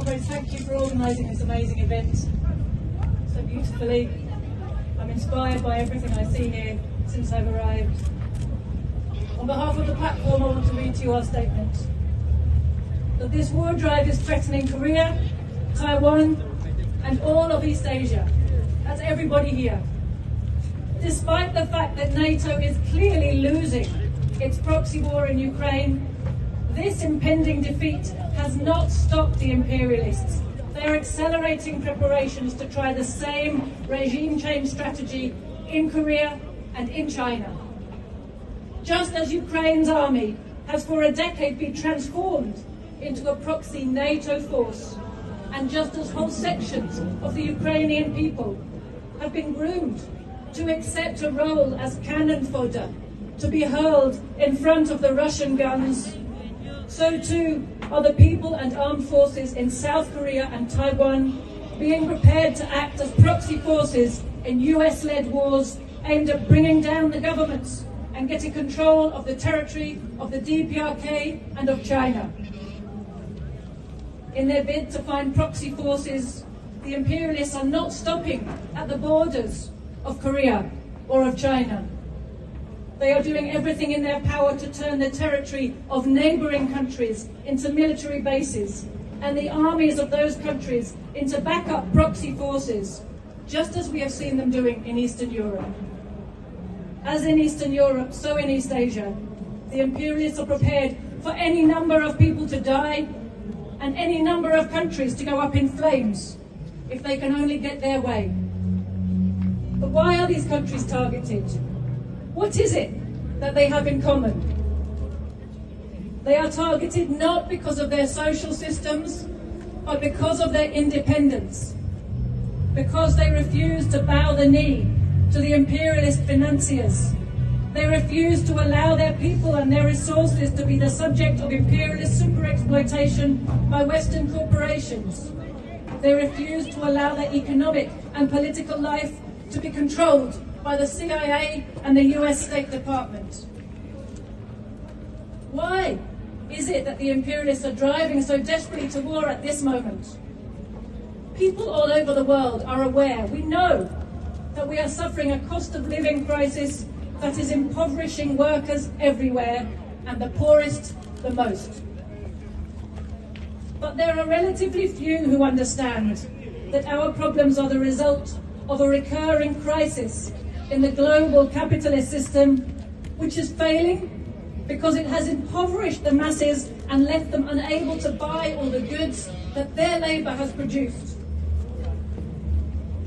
comrades, thank you for organising this amazing event so beautifully. I'm inspired by everything I see here since I've arrived. On behalf of the platform, I want to read to you our statement. That this war drive is threatening Korea, Taiwan, and all of East Asia. That's everybody here. Despite the fact that NATO is clearly losing its proxy war in Ukraine, this impending defeat has not stopped the imperialists. They are accelerating preparations to try the same regime change strategy in Korea and in China. Just as Ukraine's army has for a decade been transformed into a proxy NATO force, and just as whole sections of the Ukrainian people have been groomed to accept a role as cannon fodder to be hurled in front of the Russian guns, so too are the people and armed forces in South Korea and Taiwan being prepared to act as proxy forces in US-led wars aimed at bringing down the governments and getting control of the territory of the DPRK and of China. In their bid to find proxy forces, the imperialists are not stopping at the borders of Korea or of China. They are doing everything in their power to turn the territory of neighbouring countries into military bases and the armies of those countries into backup proxy forces, just as we have seen them doing in Eastern Europe. As in Eastern Europe, so in East Asia, the imperialists are prepared for any number of people to die and any number of countries to go up in flames if they can only get their way. But why are these countries targeted? What is it that they have in common? They are targeted not because of their social systems, but because of their independence. Because they refuse to bow the knee to the imperialist financiers. They refuse to allow their people and their resources to be the subject of imperialist superexploitation by Western corporations. They refuse to allow their economic and political life to be controlled by the CIA and the US State Department. Why is it that the imperialists are driving so desperately to war at this moment? People all over the world are aware, we know, that we are suffering a cost of living crisis that is impoverishing workers everywhere and the poorest the most. But there are relatively few who understand that our problems are the result of a recurring crisis in the global capitalist system, which is failing because it has impoverished the masses and left them unable to buy all the goods that their labour has produced.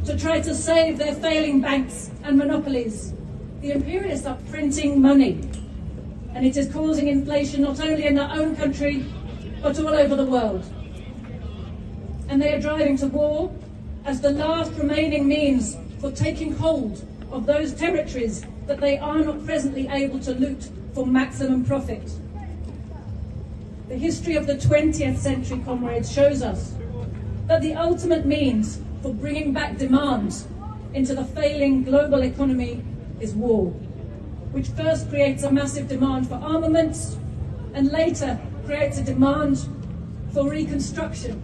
To try to save their failing banks and monopolies, the imperialists are printing money, and it is causing inflation not only in their own country, but all over the world. And they are driving to war as the last remaining means for taking hold of those territories that they are not presently able to loot for maximum profit. The history of the 20th century, comrades, shows us that the ultimate means for bringing back demand into the failing global economy is war, which first creates a massive demand for armaments and later creates a demand for reconstruction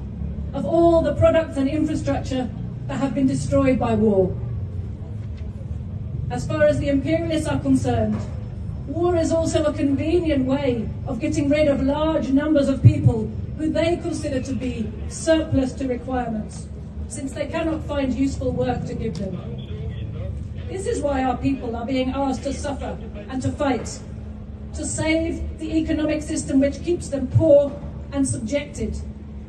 of all the products and infrastructure that have been destroyed by war. As far as the imperialists are concerned, war is also a convenient way of getting rid of large numbers of people who they consider to be surplus to requirements, since they cannot find useful work to give them. This is why our people are being asked to suffer and to fight, to save the economic system which keeps them poor and subjected,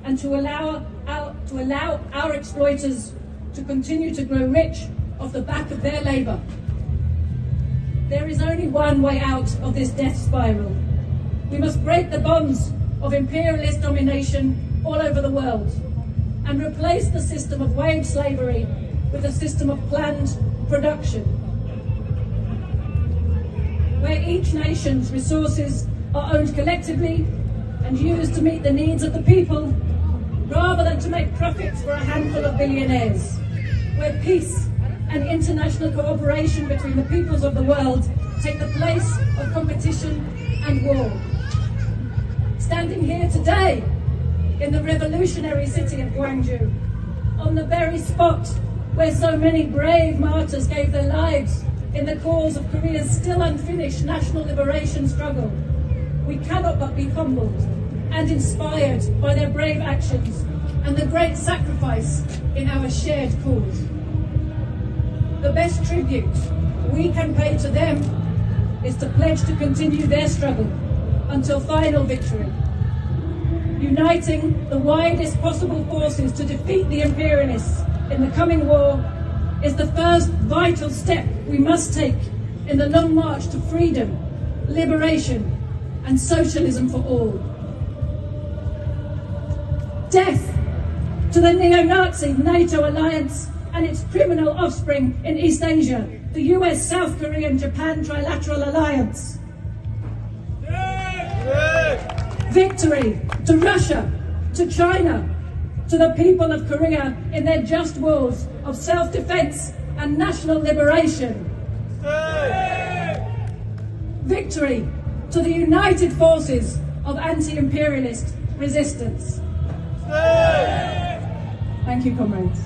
and to allow our exploiters to continue to grow rich off the back of their labour. There is only one way out of this death spiral. We must break the bonds of imperialist domination all over the world and replace the system of wage slavery with a system of planned production, where each nation's resources are owned collectively and used to meet the needs of the people rather than to make profits for a handful of billionaires, where peace and international cooperation between the peoples of the world take the place of competition and war. Standing here today, in the revolutionary city of Gwanju, on the very spot where so many brave martyrs gave their lives in the cause of Korea's still unfinished national liberation struggle. We cannot but be humbled and inspired by their brave actions and the great sacrifice in our shared cause. The best tribute we can pay to them is to pledge to continue their struggle until final victory. Uniting the widest possible forces to defeat the imperialists in the coming war is the first vital step we must take in the long march to freedom, liberation, and socialism for all. Death to the neo-Nazi NATO alliance and its criminal offspring in East Asia, the US, South Korea and Japan trilateral alliance. Victory to Russia, to China, to the people of Korea in their just wars of self-defense and national liberation. Victory to the united forces of anti-imperialist resistance. Thank you, comrades.